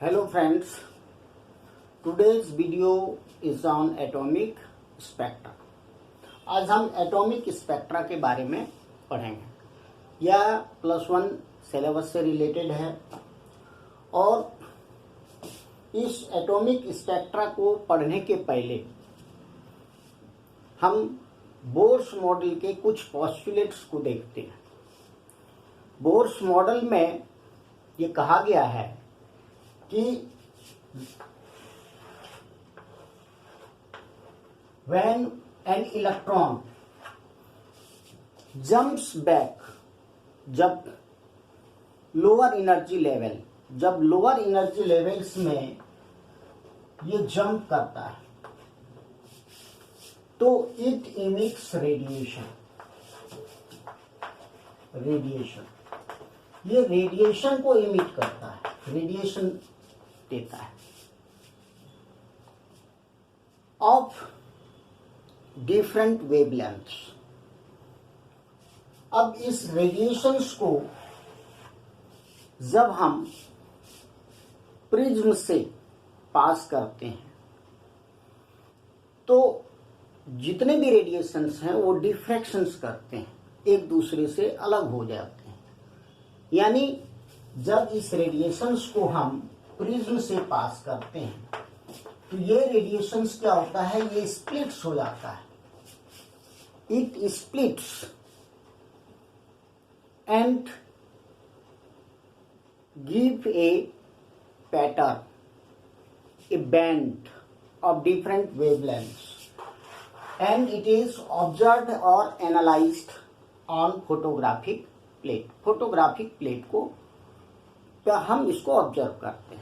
Hello friends, today's video is on atomic spectra. आज हम atomic spectra के बारे में पढ़ेंगे। यह +1 सिलेबस से रिलेटेड है और इस एटॉमिक स्पेक्ट्रा को पढ़ने के पहले हम बोर्स मॉडल के कुछ पोस्टुलेट्स को देखते हैं। बोर्स मॉडल में ये कहा गया है कि when an electron jumps back, जब लोअर एनर्जी लेवल्स में ये जंप करता है तो इट इमिट्स रेडिएशन। ये रेडिएशन को इमिट करता है, रेडिएशन देता है ऑफ डिफरेंट वेवलेंथ्स। अब इस रेडिएशंस को जब हम प्रिज्म से पास करते हैं तो जितने भी रेडिएशंस हैं वो डिफ्रैक्शंस करते हैं, एक दूसरे से अलग हो जाते हैं। यानी जब इस रेडिएशंस को हम प्रिज्म से पास करते हैं तो ये रेडिएशंस क्या होता है, ये स्प्लिट्स हो जाता है। It splits and give a pattern, a band of different wavelengths and it is observed और analysed on photographic plate. Photographic plate को हम इसको ऑब्जर्व करते हैं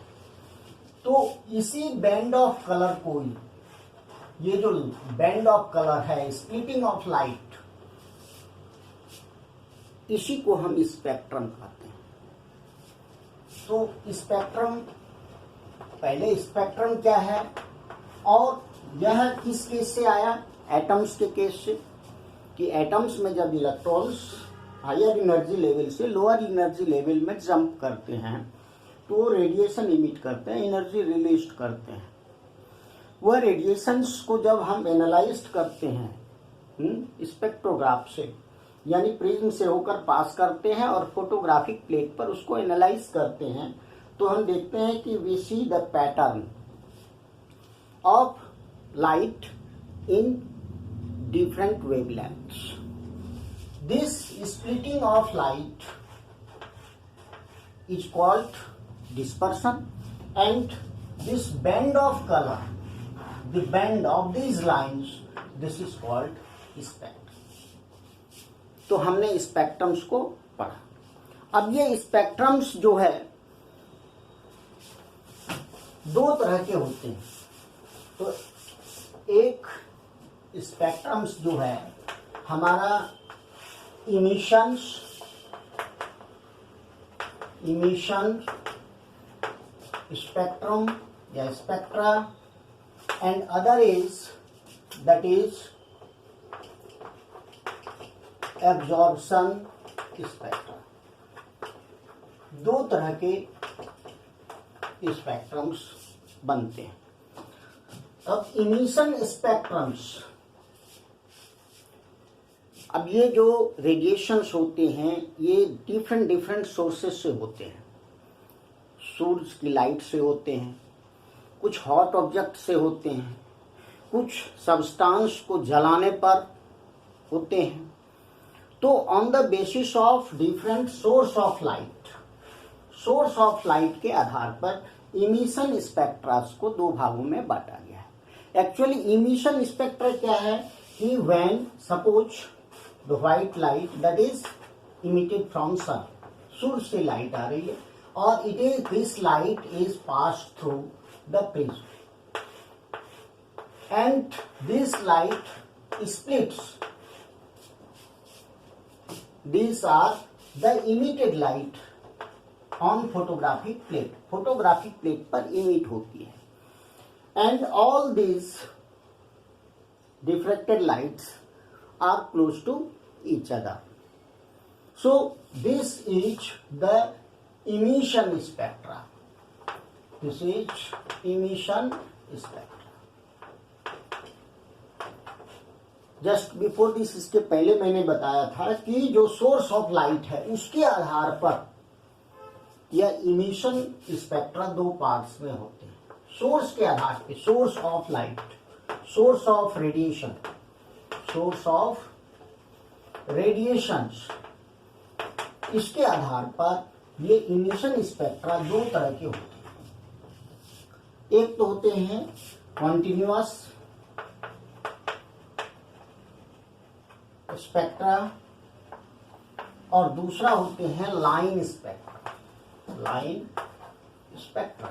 तो इसी बैंड ऑफ कलर को, ये जो बैंड ऑफ कलर है, स्प्लिटिंग ऑफ लाइट, इसी को हम स्पेक्ट्रम कहते हैं। तो स्पेक्ट्रम, पहले स्पेक्ट्रम क्या है और यह किस केस से आया, एटम्स के केस से, कि एटम्स में जब इलेक्ट्रॉन्स हायर एनर्जी लेवल से लोअर एनर्जी लेवल में जंप करते हैं तो वो रेडिएशन इमिट करते हैं, एनर्जी रिलीज करते हैं। वह रेडिएशंस को जब हम एनालाइज करते हैं स्पेक्ट्रोग्राफ से, यानी प्रिज्म से होकर पास करते हैं और फोटोग्राफिक प्लेट पर उसको एनालाइज करते हैं, तो हम देखते हैं कि we see the pattern of light in different wavelengths. This splitting of light is called dispersion, and this band of color, the band of these lines, this is called spectrum. तो हमने spectrums को पढ़ा। अब ये spectrums जो है दो तरह के होते हैं। तो एक स्पेक्ट्रम्स जो है हमारा emission spectrum या spectra, and other is that is absorption spectra। दो तरह के स्पेक्ट्रम्स बनते हैं। अब इमिशन स्पेक्ट्रम्स, अब ये जो रेडिएशंस होते हैं ये डिफरेंट सोर्सेस से होते हैं। सूरज की लाइट से होते हैं, कुछ हॉट ऑब्जेक्ट से होते हैं, कुछ सब्सटेंस को जलाने पर होते हैं। तो on the basis of different source of light के आधार पर इमिशन स्पेक्ट्रास को दो भागों में बांटा गया है। एक्चुअली इमिशन स्पेक्ट्रा क्या है कि when suppose the white light that is emitted from sun, सूर्य से लाइट आ रही है और this light is passed through the prism and this light splits. These are the emitted light on photographic plate. photographic plate पर emit होती है and all these diffracted lights are close to each other. So this is the emission spectra. This is emission spectra. Just before this, इसके पहले मैंने बताया था कि जो सोर्स ऑफ लाइट है उसके आधार पर यह इमिशन स्पेक्ट्रा दो पार्ट्स में होते हैं। सोर्स के आधार पे, source of light, source of radiation, source of radiations, इसके आधार पर ये इमिशन स्पेक्ट्रा दो तरह के होते हैं। एक तो होते हैं कॉन्टिन्यूअस स्पेक्ट्रा और दूसरा होते हैं लाइन स्पेक्ट्रा, लाइन स्पेक्ट्रा।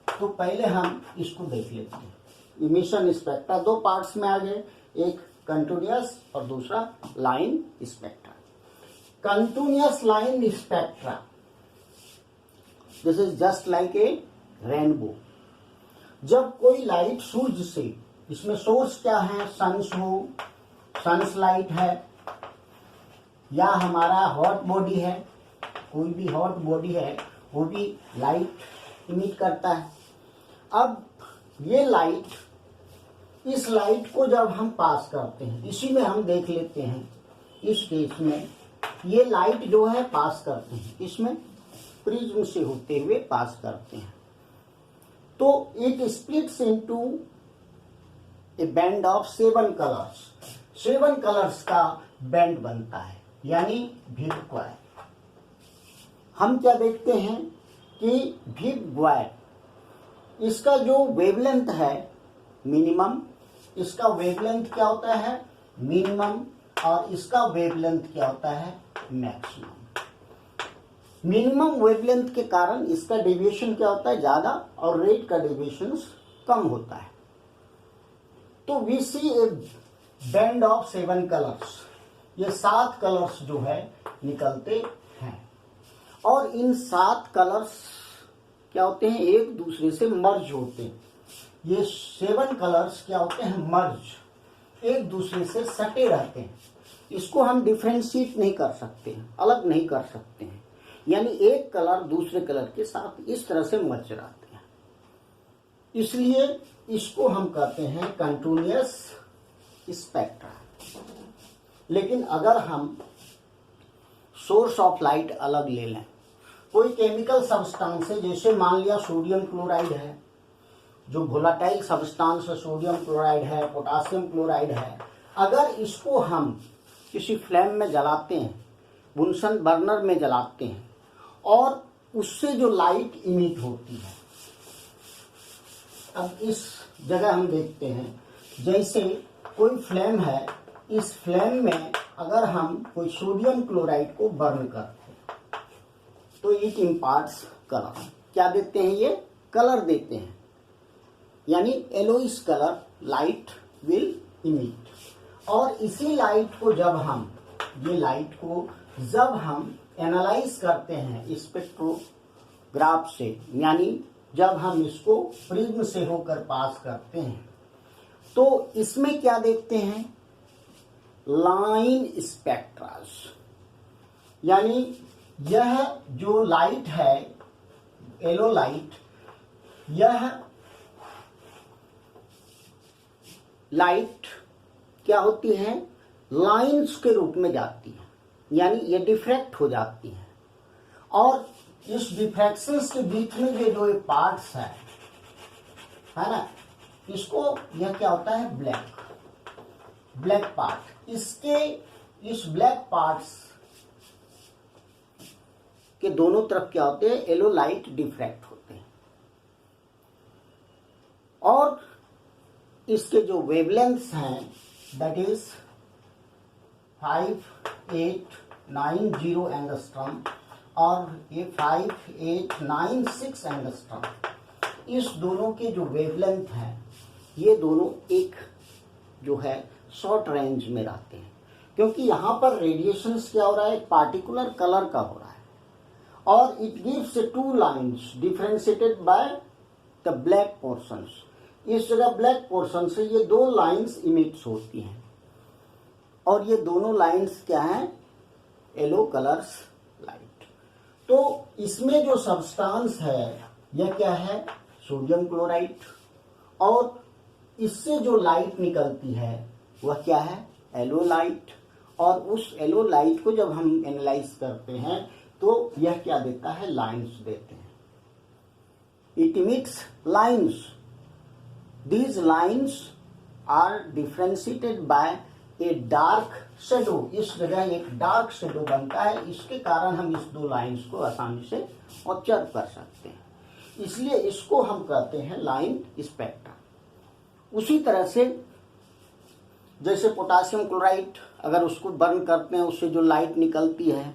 तो पहले हम इसको देख लेते हैं। इमिशन स्पेक्ट्रा दो पार्ट्स में आ गए, एक कंटिन्यूअस और दूसरा line spectra. Continuous line spectra, this is just like a rainbow. जब कोई लाइट सूरज से, इसमें सोर्स क्या है, सन्स हो, सन्स लाइट है, या हमारा हॉट बॉडी है, कोई भी हॉट बॉडी है वो भी लाइट इमिट करता है। अब ये लाइट, इस लाइट को जब हम पास करते हैं, इसी में हम देख लेते हैं, इस केस में ये लाइट जो है पास करते हैं, इसमें प्रिज्म से होते हुए पास करते हैं, तो it splits into A band of 7 colours. 7 colours का बैंड बनता है, यानी भिप-क्वायर। हम क्या देखते हैं कि भिप-क्वायर, इसका जो वेवलेंथ है मिनिमम, इसका वेवलेंथ क्या होता है मिनिमम, और इसका वेवलेंथ क्या होता है मैक्सिमम। मिनिमम वेवलेंथ के कारण इसका डेविएशन क्या होता है ज्यादा, और रेट का डेविएशन कम होता है। तो we see a band of 7 colours, ये 7 कलर्स जो है निकलते हैं, और इन 7 कलर्स क्या होते हैं, एक दूसरे से मर्ज होते हैं। ये 7 कलर्स क्या होते हैं, मर्ज, एक दूसरे से सटे रहते हैं। इसको हम डिफ्रेंशिएट नहीं कर सकते हैं, अलग नहीं कर सकते हैं, यानी एक कलर दूसरे कलर के साथ इस तरह से मर्ज रहते हैं। इसलिए इसको हम कहते हैं कंटिन्यूअस स्पेक्ट्रा। लेकिन अगर हम सोर्स ऑफ लाइट अलग ले लें, कोई केमिकल सब्सटेंस है, जैसे मान लिया सोडियम क्लोराइड है, जो वोलेटाइल सब्सटेंस है, सोडियम क्लोराइड है, पोटासियम क्लोराइड है, अगर इसको हम किसी फ्लेम में जलाते हैं, बुनसन बर्नर में जलाते हैं, और उससे जो लाइट इमिट होती है, अब इस जगह हम देखते हैं, जैसे कोई फ्लेम है, इस फ्लेम में अगर हम कोई सोडियम क्लोराइड को बर्न करते हैं तो इट इम्पार्ट्स कलर। क्या देते हैं, ये कलर देते हैं, यानी yellowish colour light will emit. और इसी लाइट को जब हम, ये लाइट को जब हम एनालाइज करते हैं स्पेक्ट्रोग्राफ से, यानी जब हम इसको प्रिज्म से होकर पास करते हैं, तो इसमें क्या देखते हैं, लाइन स्पेक्ट्रास, यानी यह जो लाइट है येलो लाइट, यह लाइट क्या होती है, लाइंस के रूप में जाती है, यानी ये डिफ्रैक्ट हो जाती है। और इस डिफ्रैक्शंस के बीच में जो ये पार्ट्स है ना, इसको यह क्या होता है, ब्लैक पार्ट। इसके इस ब्लैक पार्ट्स के दोनों तरफ क्या होते हैं, येलो लाइट डिफ्रैक्ट होते हैं, और इसके जो वेवलेंथ्स हैं दैट इज 5890 एंगस्ट्रॉम और ये 5896 एंगस्ट्रॉम, इस दोनों के जो वेवलेंथ हैं, ये दोनों एक जो है शॉर्ट रेंज में रहते हैं, क्योंकि यहाँ पर रेडिएशंस क्या हो रहा है, एक पार्टिकुलर कलर का हो रहा है, और it gives 2 lines differentiated by the black portions. इस जगह ब्लैक पोर्शन से ये 2 लाइन्स इमिट्स होती हैं, और ये दोनों लाइन्स क्या हैं, येलो कलर्स लाइट। तो इसमें जो सब्सटेंस है यह क्या है, सोडियम क्लोराइड। और इससे जो लाइट निकलती है वह क्या है, येलो लाइट। और उस येलो लाइट को जब हम एनालाइज करते हैं तो यह क्या देता है, लाइंस देते हैं। It emits lines. These lines are differentiated by a dark shadow. इस जगह एक डार्क शेडो बनता है, इसके कारण हम इस दो लाइंस को आसानी से ऑब्जर्व कर सकते हैं, इसलिए इसको हम कहते हैं लाइन स्पेक्ट्रा। उसी तरह से जैसे पोटासियम क्लोराइड, अगर उसको बर्न करते हैं उससे जो लाइट निकलती है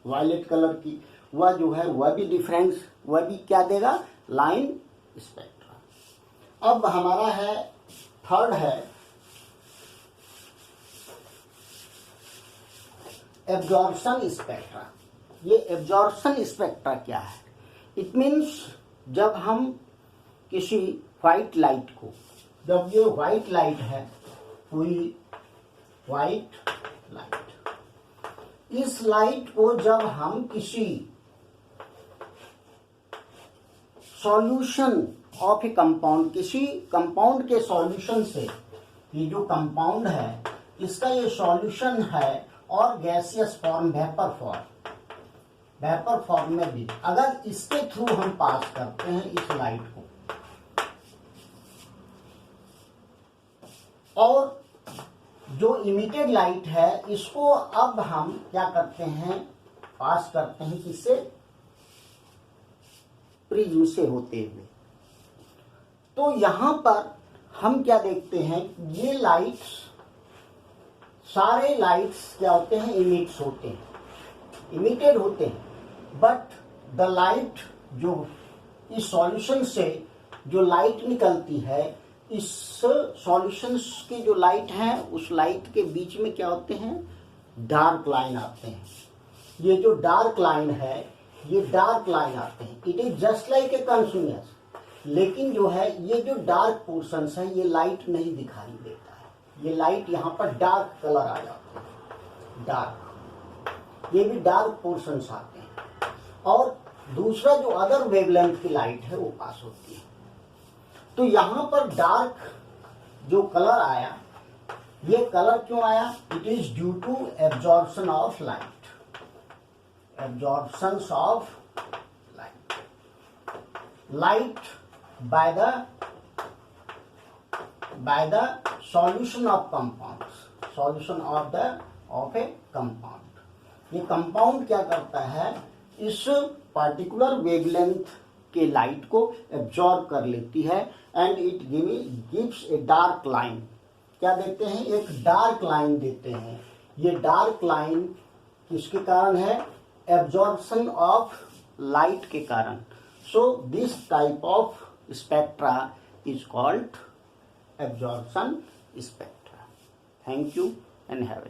वायलेट कलर की, वह जो है वह भी डिफरेंस, वह भी क्या देगा, लाइन स्पेक्ट्रा। अब हमारा है थर्ड है एब्जॉर्प्शन स्पेक्ट्रा। ये एब्जॉर्प्शन स्पेक्ट्रा क्या है, इट मीन्स जब हम किसी व्हाइट लाइट को, जब ये व्हाइट लाइट है, कोई व्हाइट लाइट, इस लाइट को जब हम किसी सॉल्यूशन ऑफ ए कंपाउंड, किसी कंपाउंड के सॉल्यूशन से, ये जो कंपाउंड है इसका ये सॉल्यूशन है और गैसियस फॉर्म, वेपर फॉर्म में भी, अगर इसके थ्रू हम पास करते हैं इस लाइट को, और जो इमिटेड लाइट है इसको अब हम क्या करते हैं, पास करते हैं किससे, प्रिज्म से होते हुए। तो यहां पर हम क्या देखते हैं, ये लाइट्स, सारे लाइट्स क्या होते हैं, इमिट्स होते हैं, इमिटेड होते हैं। बट द लाइट, जो इस सॉल्यूशन से जो लाइट निकलती है, इस सॉल्यूशन की जो लाइट है उस लाइट के बीच में क्या होते हैं, डार्क लाइन आते हैं। ये जो डार्क लाइन है, ये डार्क लाइन आते हैं, it is just like a continuous. लेकिन जो है ये जो डार्क पोर्शंस है ये लाइट नहीं दिखाई देता है, ये लाइट यहाँ पर डार्क कलर आ जाते हैं, डार्क, ये भी डार्क पोर्शंस आते हैं। और दूसरा जो अदर वेवलेंथ की लाइट है वो पास होती है। तो यहां पर डार्क जो कलर आया, ये कलर क्यों आया, it is due to absorption of light, absorption of light by the solution of compounds, solution of a compound. ये कंपाउंड क्या करता है, इस पार्टिकुलर वेवलेंथ के लाइट को एब्जॉर्ब कर लेती है and it gives a dark line. क्या देते हैं, एक डार्क लाइन देते हैं। ये डार्क लाइन किसके कारण है, एब्जॉर्प्शन ऑफ लाइट के कारण। So this type of spectra is called absorption spectra. Thank you and have